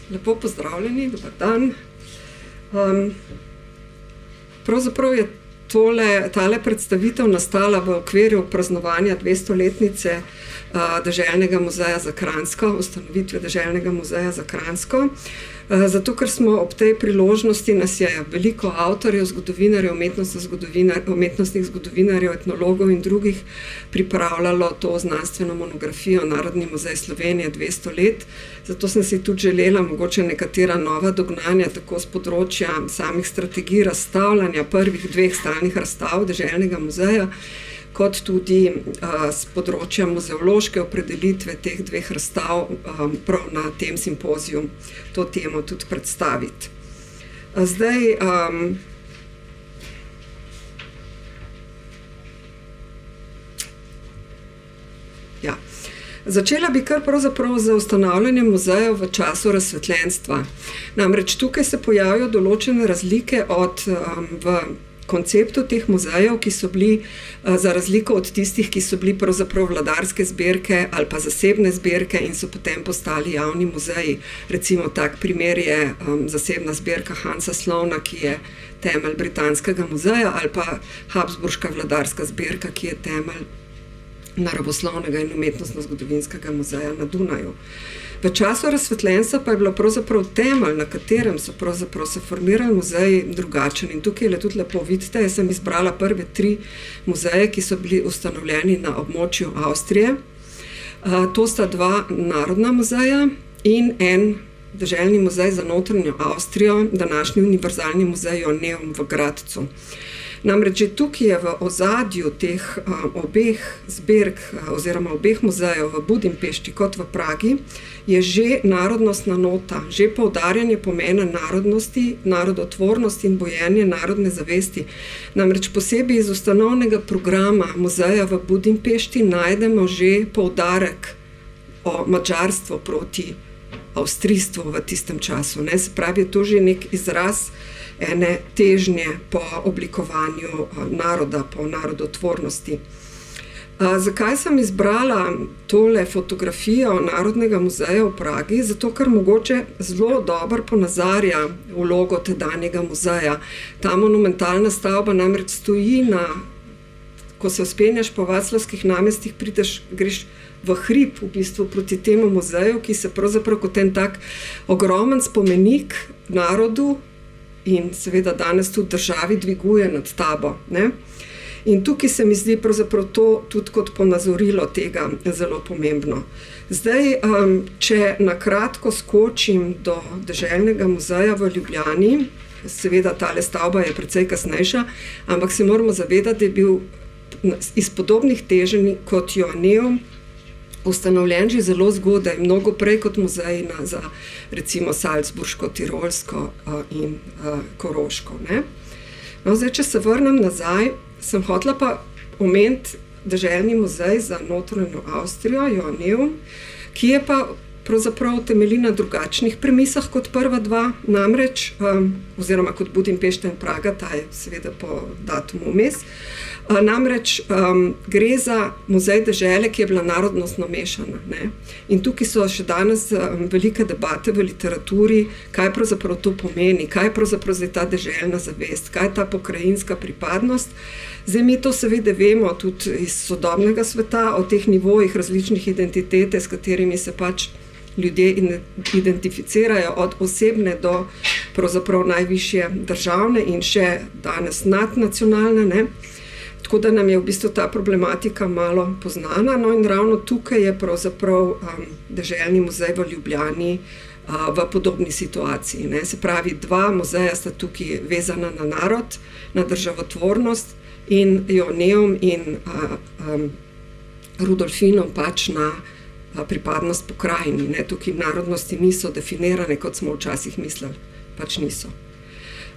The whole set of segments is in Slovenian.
Lepo pozdravljeni, dober dan. Pravzaprav je tale predstavitev nastala v okviru praznovanja 200-letnice Deželnega muzeja za Kranjsko, ustanovitve Deželnega muzeja za Kranjsko. Zato, ker smo ob tej priložnosti, nas je veliko avtorjev, zgodovinarjev, umetnostnih zgodovinarjev, etnologov in drugih pripravljalo to znanstveno monografijo Narodni muzej Slovenije 200 let. Zato sem si tudi želela mogoče nekatera nova dognanja, tako z področja samih strategij razstavljanja prvih 2 stalnih razstav Deželnega muzeja, kot tudi z področja muzeološke opredelitve teh 2 razstav prav na tem simpoziju to temo tudi predstaviti. Zdaj, začela bi kar pravzaprav z ustanavljanjem muzejev v času razsvetljenstva. Namreč tukaj se pojavijo določene razlike v konceptu teh muzejev, ki so bili, za razliko od tistih, ki so bili pravzaprav vladarske zbirke ali pa zasebne zbirke in so potem postali javni muzeji. Recimo tak primer je zasebna zbirka Hansa Slona, ki je temelj Britanskega muzeja, ali pa Habsburška vladarska zbirka, ki je temelj Naravoslovnega in umetnostno-zgodovinskega muzeja na Dunaju. V času razsvetljenstva pa je bilo pravzaprav temelj, na katerem so pravzaprav se formirali muzeji, drugačen. In tukaj je tudi lepo vidite, jaz sem izbrala prve 3 muzeje, ki so bili ustanovljeni na območju Avstrije. To sta 2 narodna muzeja in en deželni muzej za notranjo Avstrijo, današnji univerzalni muzej Joanneum v Gradcu. Namreč že tukaj je v ozadju teh obeh zbirk oziroma obeh muzejev v Budimpešti kot v Pragi je že narodnostna nota, že poudarjanje pomena narodnosti, narodotvornosti in bojenje narodne zavesti. Namreč posebej iz ustanovnega programa muzeja v Budimpešti najdemo že poudarek o madžarstvu proti avstrijstvu v tistem času. Se pravi, je to že nek izraz ene težnje po oblikovanju naroda, po narodotvornosti. Zakaj sem izbrala tole fotografijo Narodnega muzeja v Pragi? Zato, ker mogoče zelo dobro ponazarja vlogo tedanjega muzeja. Ta monumentalna stavba namreč stoji ko se vzpenjaš po Vaclavskih namestih, greš v hrib v bistvu proti temu muzeju, ki se pravzaprav kot en tak ogromen spomenik narodu in seveda danes tudi državi dviguje nad tabo. In tukaj se mi zdi pravzaprav to tudi kot ponazorilo tega zelo pomembno. Zdaj, če na kratko skočim do Deželnega muzeja v Ljubljani, seveda tale stavba je precej kasnejša, ampak se moramo zavedati, da je bil iz podobnih teženj kot Joanneum ustanovljen že zelo zgodaj, mnogo prej kot muzeji za recimo Salzburško, Tirolsko in Koroško. Zdaj, če se vrnem nazaj, sem hotela pa omeniti Deželni muzej za notranjo Avstrijo, Joanneum, ki je pa pravzaprav temelji na drugačnih premisah kot prva 2, namreč, oziroma kot Budimpešta in Praga, ta je seveda po datumu vmes. Namreč gre za muzej dežele, ki je bila narodnostno mešana. In tukaj so še danes velike debate v literaturi, kaj pravzaprav to pomeni, kaj pravzaprav zdaj ta deželna zavest, kaj je ta pokrajinska pripadnost. Zdaj mi to seveda vemo tudi iz sodobnega sveta, o teh nivojih različnih identitete, s katerimi se pač ljudje identificirajo, od osebne do pravzaprav najvišje državne in še danes nadnacionalne. Tako da nam je v bistvu ta problematika malo poznana. In ravno tukaj je pravzaprav Deželni muzej v Ljubljani v podobni situaciji. Se pravi, 2 muzeja sta tukaj vezana na narod, na državotvornost in Joanneum in Rudolfinum pač na pripadnost pokrajini. Tukaj narodnosti niso definirane, kot smo včasih mislili, pač niso.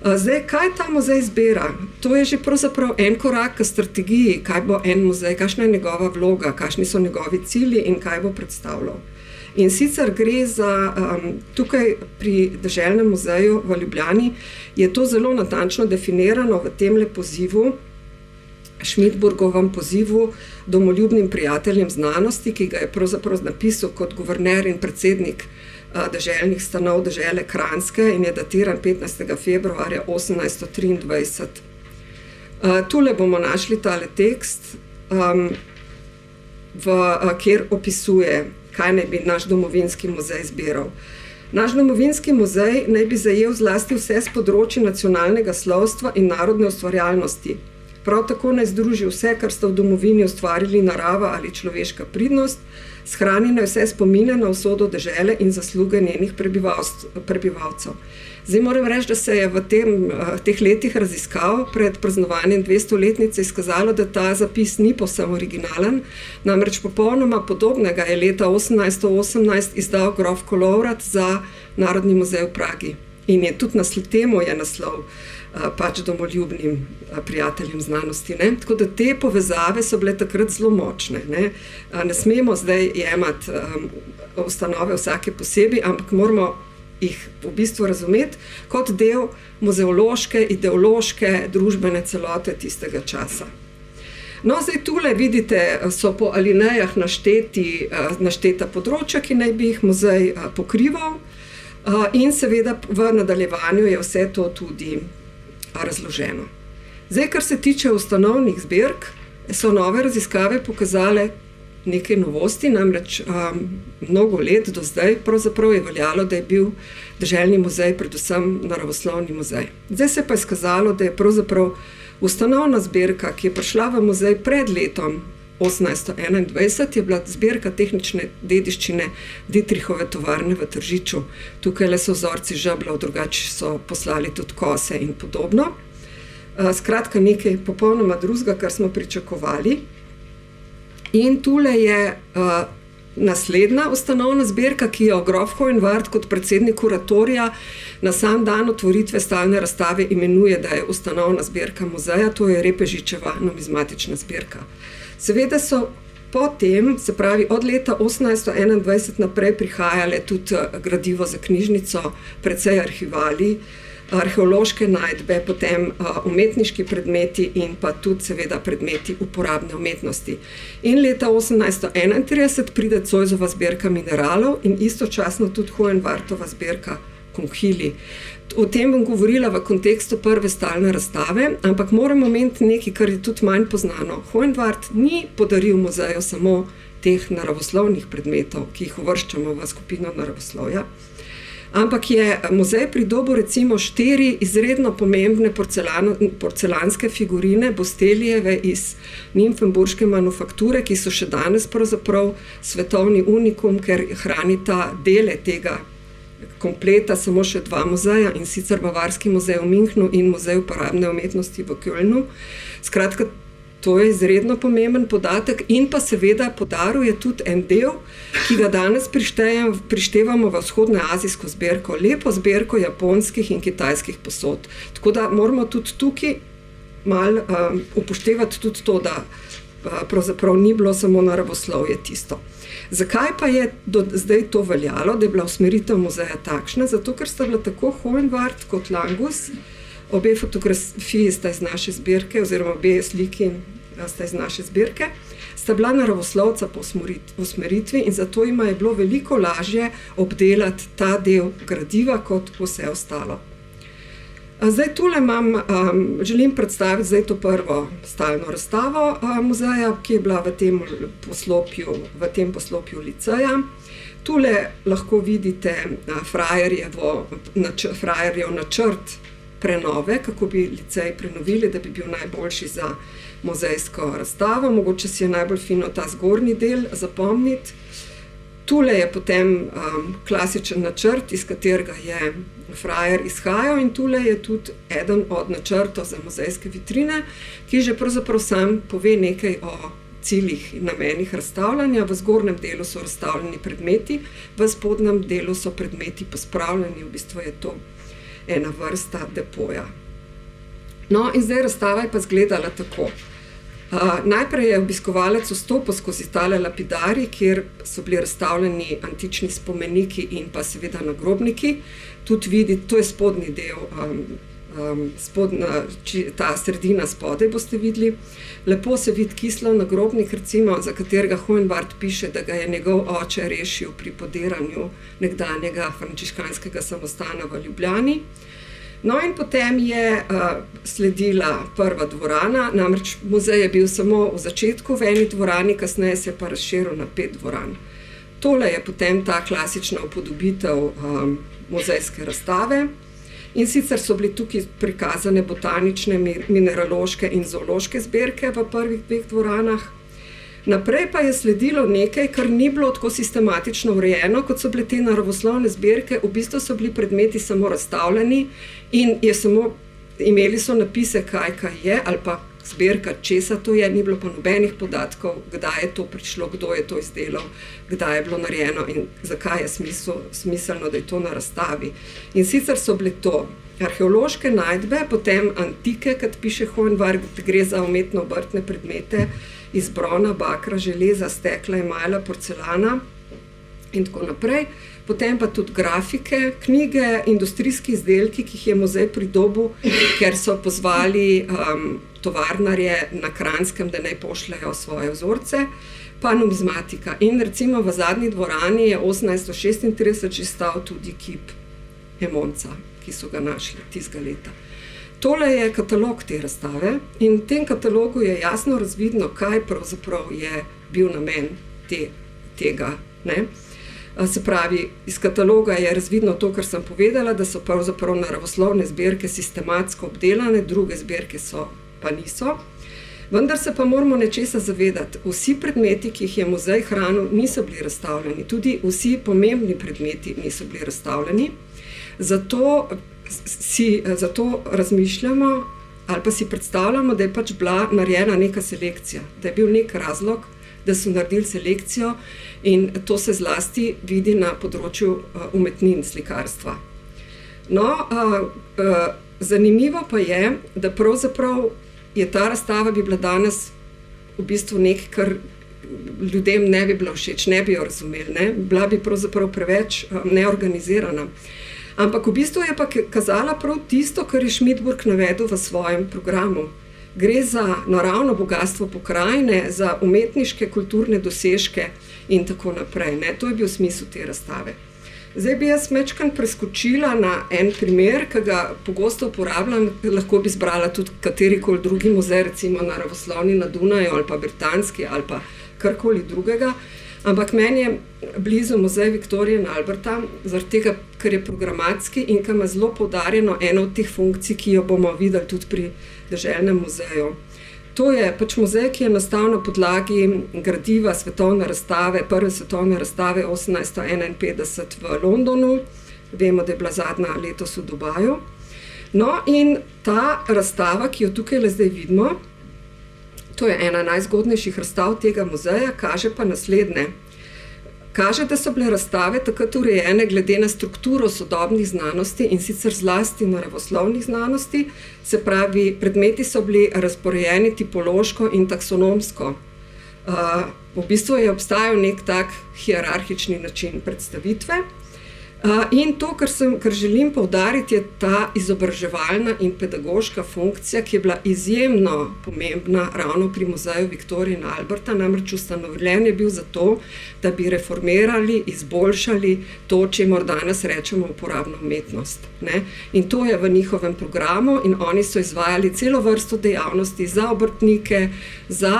Zdaj, kaj ta muzej zbira? To je že pravzaprav en korak k strategiji, kaj bo en muzej, kakšna je njegova vloga, kakšni so njegovi cilji in kaj bo predstavljal. In sicer gre za, tukaj pri Deželnem muzeju v Ljubljani je to zelo natančno definirano v temle pozivu, Schmidburgovem pozivu domoljubnim prijateljem znanosti, ki ga je pravzaprav napisal kot guverner in predsednik deželnih stanov dežele Kranjske in je datiran 15. februarja 1823. Tule bomo našli tale tekst, kjer opisuje, kaj naj bi naš domovinski muzej zbiral. Naš domovinski muzej naj bi zajel zlasti vse s področji nacionalnega slovstva in narodne ustvarjalnosti. Prav tako naj združi vse, kar sta v domovini ustvarili narava ali človeška pridnost, shrani naj vse spomine na usodo dežele in zasluge njenih prebivalcev. Zdaj moram reči, da se je v teh letih raziskav pred praznovanjem 200-letnice izkazalo, da ta zapis ni povsem originalen, namreč popolnoma podobnega je leta 1818 izdal grof Kolovrat za Narodni muzej v Pragi. In je tudi temu je naslov pač domoljubnim prijateljem znanosti. Ne? Tako da te povezave so bile takrat zelo močne. Ne smemo zdaj jemati ustanove vsake posebej, ampak moramo jih v bistvu razumeti kot del muzeološke, ideološke, družbene celote tistega časa. No, zdaj tule vidite, so po alinejah našteta področja, ki naj bi jih muzej pokrival, in seveda v nadaljevanju je vse to tudi razloženo. Zdaj, kar se tiče ustanovnih zbirk, so nove raziskave pokazale nekaj novosti, namreč mnogo let do zdaj pravzaprav je veljalo, da je bil deželni muzej predvsem naravoslovni muzej. Zdaj se pa je izkazalo, da je pravzaprav ustanovna zbirka, ki je prišla v muzej pred letom 1821, je bila zbirka tehnične dediščine Dietrichove tovarne v Tržiču. Tukaj le so vzorci žebljev, drugače so poslali tudi kose in podobno. Skratka, nekaj popolnoma drugega, kar smo pričakovali. In tule je naslednja ustanovna zbirka, ki jo grof Hohenwart kot predsednik kuratorija na sam dan otvoritve stalne razstave imenuje, da je ustanovna zbirka muzeja, to je Repežičeva numizmatična zbirka. Seveda so potem, se pravi od leta 1821 naprej prihajale tudi gradivo za knjižnico, precej arhivali, arheološke najdbe, potem umetniški predmeti in pa tudi seveda predmeti uporabne umetnosti. In leta 1831 pride Zoisova zbirka mineralov in istočasno tudi Hohenwartova zbirka konhili. O tem bom govorila v kontekstu prve stalne razstave, ampak moramo omeniti nekaj, kar je tudi manj poznano. Hohenwart ni podaril muzeju samo teh naravoslovnih predmetov, ki jih uvrščamo v skupino naravoslovja, ampak je muzej pridobil recimo 4 izredno pomembne porcelanske figurine Bostelijeve iz Nymphenburške manufakture, ki so še danes pravzaprav svetovni unikum, ker hranita dele tega kompleta samo še 2 muzeja, in sicer Bavarski muzej v Münchnu in Muzej uporabne umetnosti v Kölnu. Skratka, to je izredno pomemben podatek in pa seveda podaril je tudi en del, ki ga danes prištevamo v vzhodnoazijsko zbirko, lepo zbirko japonskih in kitajskih posod. Tako da moramo tudi tukaj malo upoštevati tudi to, da pravzaprav ni bilo samo naravoslovje tisto. Zakaj pa je do zdaj to veljalo, da je bila usmeritev muzeja takšna? Zato, ker sta bila tako Hohenwart kot Langus, obe fotografiji sta iz naše zbirke, oziroma obe sliki sta iz naše zbirke, sta bila naravoslovca po usmeritvi in zato jima je bilo veliko lažje obdelati ta del gradiva kot vse ostalo. Zdaj tule želim predstaviti zdaj to prvo stalno razstavo muzeja, ki je bila v tem poslopju liceja. Tule lahko vidite Frajerjev načrt prenove, kako bi licej prenovili, da bi bil najboljši za muzejsko razstavo. Mogoče si je najbolj fino ta zgornji del zapomniti. Tule je potem klasičen načrt, iz katerega je Frajer izhajal, in tule je tudi eden od načrtov za muzejske vitrine, ki že pravzaprav sam pove nekaj o ciljih in namenih razstavljanja. V zgornjem delu so razstavljeni predmeti, v spodnjem delu so predmeti pospravljeni, v bistvu je to ena vrsta depoja. No, in zdaj razstava je pa izgledala tako. Najprej je obiskovalec vstopil skozi tale lapidarij, kjer so bili razstavljeni antični spomeniki in pa seveda nagrobniki. Tudi vidi, to je spodnji del ta sredina spodaj boste videli. Lepo se vidi Kislov nagrobnik, recimo, za katerega Hohenwart piše, da ga je njegov oče rešil pri podiranju nekdanjega frančiškanskega samostana v Ljubljani. No in potem je sledila prva dvorana, namreč muzej je bil samo v začetku v eni dvorani, kasneje se je pa razširil na 5 dvoran. Tole je potem ta klasična upodobitev muzejske razstave. In sicer so bili tukaj prikazane botanične, mineraloške in zoološke zbirke v prvih 2 dvoranah. Naprej pa je sledilo nekaj, kar ni bilo tako sistematično urejeno, kot so bile te naravoslovne zbirke. V bistvu so bili predmeti samo razstavljeni in imeli so napise, kaj je, ali pa zbirka, česa to je, ni bilo pa nobenih podatkov, kdaj je to prišlo, kdo je to izdelal, kdaj je bilo narejeno in zakaj je smiselno, da je to na razstavi. In sicer so bile to arheološke najdbe, potem antike, kot piše Hohenwart, gre za umetno obrtne predmete iz brona, bakra, železa, stekla, emajla, porcelana in tako naprej. Potem pa tudi grafike, knjige, industrijski izdelki, ki jih je muzej pridobil, ker so pozvali tovarnarje na Kranjskem, da naj pošljajo svoje vzorce, pa numizmatika. In recimo v zadnji dvorani je 1836 že stal tudi kip Emonca, ki so ga našli tistega leta. Tole je katalog te razstave in v tem katalogu je jasno razvidno, kaj pravzaprav je bil namen tega, ne? Se pravi, iz kataloga je razvidno to, kar sem povedala, da so pravzaprav naravoslovne zbirke sistematsko obdelane, druge zbirke pa niso. Vendar se pa moramo nečesa zavedati. Vsi predmeti, ki jih je muzej hranil, niso bili razstavljeni. Tudi vsi pomembni predmeti niso bili razstavljeni. Zato razmišljamo ali pa si predstavljamo, da je pač bila narejena neka selekcija, da je bil nek razlog, da so naredili selekcijo in to se zlasti vidi na področju umetnin, slikarstva. No, zanimivo pa je, da pravzaprav je ta razstava bi bila danes v bistvu nekaj, kar ljudem ne bi bilo všeč, ne bi jo razumeli, ne? Bila bi pravzaprav preveč neorganizirana. Ampak v bistvu je pa kazala prav tisto, kar je Schmidburg navedel v svojem programu. Gre za naravno bogatstvo pokrajine, za umetniške, kulturne dosežke in tako naprej, ne? To je bil smisel te razstave. Zdaj bi jaz mečkan preskočila na en primer, ki ga pogosto uporabljam, lahko bi zbrala tudi katerikoli drugi muzej, recimo naravoslovni na Dunaju ali pa britanski ali pa karkoli drugega, ampak meni je blizu muzej Viktorije in Alberta, zaradi tega, ker je programatski in ker ima zelo poudarjeno eno od teh funkcij, ki jo bomo videli tudi pri Deželnem muzeju. To je pač muzej, ki je nastal na podlagi gradiva svetovne razstave, prve svetovne razstave 1851 v Londonu. Vemo, da je bila zadnja letos v Dubaju. No in ta razstava, ki jo tukaj zdaj vidimo, to je ena najzgodnejših razstav tega muzeja, kaže pa naslednje. Kaže, da so bile razstave takrat urejene glede na strukturo sodobnih znanosti in sicer zlasti naravoslovnih znanosti, se pravi, predmeti so bili razporejeni tipološko in taksonomsko. V bistvu je obstajal nek tak hierarhični način predstavitve. In to, kar želim poudariti, je ta izobraževalna in pedagoška funkcija, ki je bila izjemno pomembna ravno pri muzeju Viktorije in Alberta, namreč ustanovljen je bil zato, da bi reformirali, izboljšali to, čemur danes rečemo uporabna umetnost, ne? In to je v njihovem programu in oni so izvajali celo vrsto dejavnosti za obrtnike, za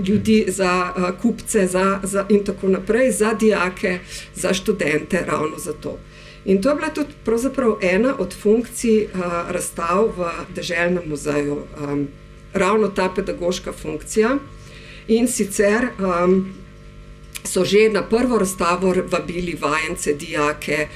ljudi, za kupce in tako naprej, za dijake, za študente, ravno za to. In to je bila tudi pravzaprav ena od funkcij razstav v Deželnem muzeju, ravno ta pedagoška funkcija. In sicer so že na prvo razstavo vabili vajence, dijake,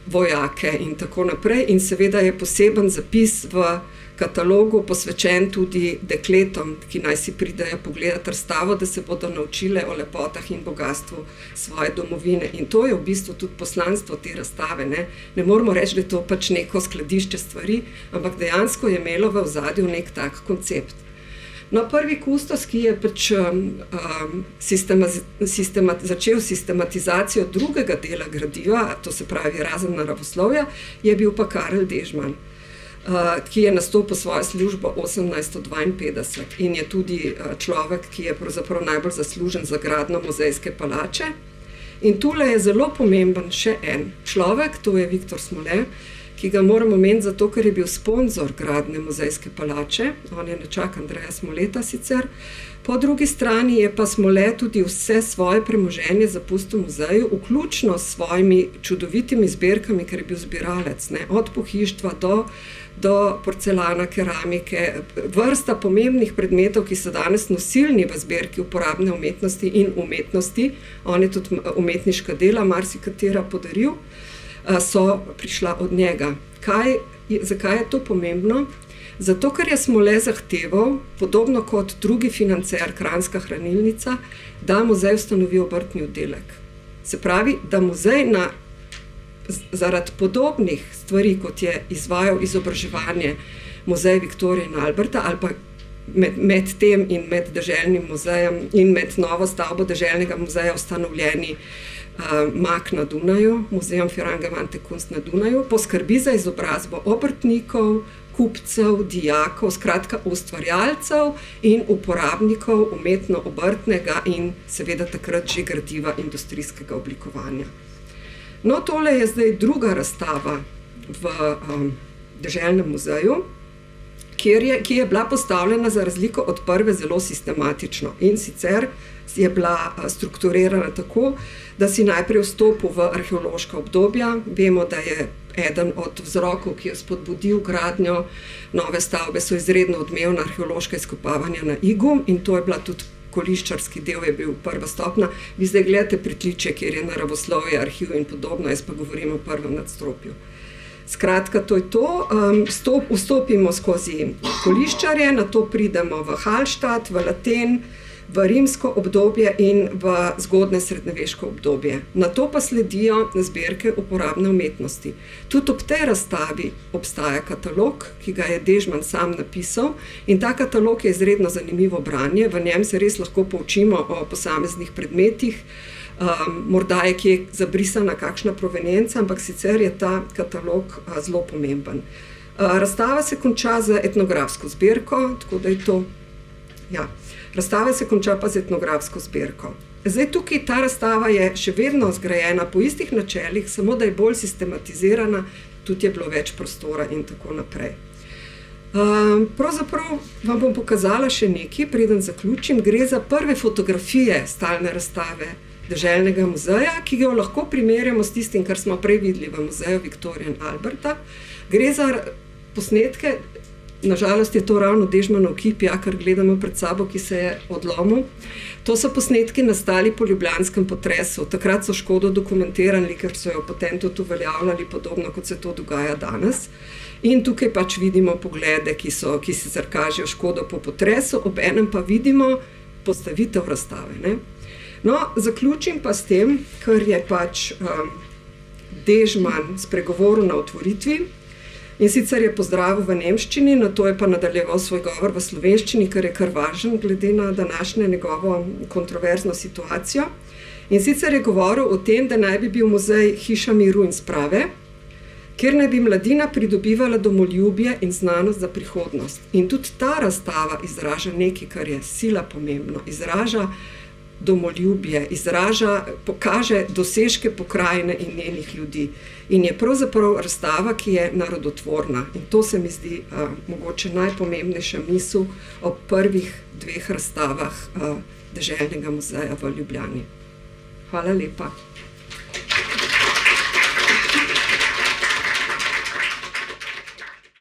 vojake in tako naprej. In seveda je poseben zapis v katalogu posvečen tudi dekletom, ki naj si pridejo pogledati razstavo, da se bodo naučile o lepotah in bogastvu svoje domovine. In to je v bistvu tudi poslanstvo te razstave, ne? Ne moramo reči, da je to pač neko skladišče stvari, ampak dejansko je imelo v ozadju nek tak koncept. No, prvi kustos, ki je pač začel sistematizacijo drugega dela gradiva, to se pravi razen naravoslovja, je bil pa Karel Dežman. ki je nastopil svojo službo 1852 in je tudi človek, ki je pravzaprav najbolj zaslužen za gradnjo muzejske palače. In tule je zelo pomemben še en človek, to je Viktor Smole, ki ga moramo omeniti zato, ker je bil sponzor gradnje muzejske palače. On je nečak Andreja Smoleta sicer. Po drugi strani je pa Smole tudi vse svoje premoženje zapustil muzeju, vključno s svojimi čudovitimi zbirkami, ker je bil zbiralec, ne, od pohištva do porcelana, keramike, vrsta pomembnih predmetov, ki so danes nosilni v zbirki uporabne umetnosti in umetnosti. On je tudi umetniška dela, marsikatera podaril, so prišla od njega. Zakaj je to pomembno? Zato, ker je Smole zahteval, podobno kot drugi financer, Kranjska hranilnica, da muzej ustanovi obrtni oddelek. Se pravi, da muzej zaradi podobnih stvari, kot je izvajal izobraževanje Muzej Viktorije in Alberta, ali pa med tem in med deželnim muzejem in med novo stavbo deželnega muzeja ustanovljeni MAK na Dunaju, Muzeum für angewandte Kunst na Dunaju, poskrbi za izobrazbo obrtnikov, kupcev, dijakov, skratka ustvarjalcev in uporabnikov umetno-obrtnega in seveda takrat že gradiva industrijskega oblikovanja. No, tole je zdaj druga razstava v deželnem muzeju, ki je bila postavljena za razliko od prve zelo sistematično in sicer je bila strukturirana tako, da si najprej vstopil v arheološka obdobja. Vemo, da je eden od vzrokov, ki je spodbudil gradnjo nove stavbe, so izredno odmevna arheološka izkopavanja na Igu in to je bila tudi koliščarski del, je bil prva stopnja. Vi zdaj gledate pritličje, kjer je naravoslovje, arhiv in podobno, jaz pa govorim o prvem nadstropju. Skratka, to je to. Vstopimo skozi koliščarje, nato pridemo v Hallstatt, v Laten, v rimsko obdobje in v zgodne srednjeveško obdobje. Nato pa sledijo zbirke uporabne umetnosti. Tudi ob tej razstavi obstaja katalog, ki ga je Dežman sam napisal in ta katalog je izredno zanimivo branje. V njem se res lahko poučimo o posameznih predmetih. Morda je kje zabrisana kakšna provenienca, ampak sicer je ta katalog zelo pomemben. Razstava se konča z etnografsko zbirko, tako da je to, ja, razstava se konča pa z etnografsko zbirko. Zdaj tukaj ta razstava je še vedno zgrajena po istih načelih, samo da je bolj sistematizirana, tudi je bilo več prostora in tako naprej. Pravzaprav vam bom pokazala še nekaj, preden zaključim. Gre za prve fotografije stalne razstave deželnega muzeja, ki ga lahko primerjamo s tistim, kar smo prej videli v muzeju Viktorije in Alberta. Gre za posnetke, nažalost je to ravno Dežmanov kip, ja, kar gledamo pred sabo, ki se je odlomil. To so posnetki nastali po ljubljanskem potresu. Takrat so škodo dokumentirali, ker so jo potem tudi uveljavljali, podobno kot se to dogaja danes. In tukaj pač vidimo poglede, ki sicer kažejo škodo po potresu, obenem pa vidimo postavitev razstave, ne. No, zaključim pa s tem, ker je pač Dežman spregovoril na otvoritvi in sicer je pozdravil v nemščini, nato je pa nadaljeval svoj govor v slovenščini, kar je kar važen glede na današnjo njegovo kontroverzno situacijo. In sicer je govoril o tem, da naj bi bil muzej hiša miru in sprave, kjer naj bi mladina pridobivala domoljubje in znanost za prihodnost. In tudi ta razstava izraža nekaj, kar je sila pomembno, izraža domoljubje, pokaže dosežke pokrajine in njenih ljudi. In je pravzaprav razstava, ki je narodotvorna. In to se mi zdi mogoče najpomembnejša misel ob prvih dveh razstavah deželnega muzeja v Ljubljani. Hvala lepa.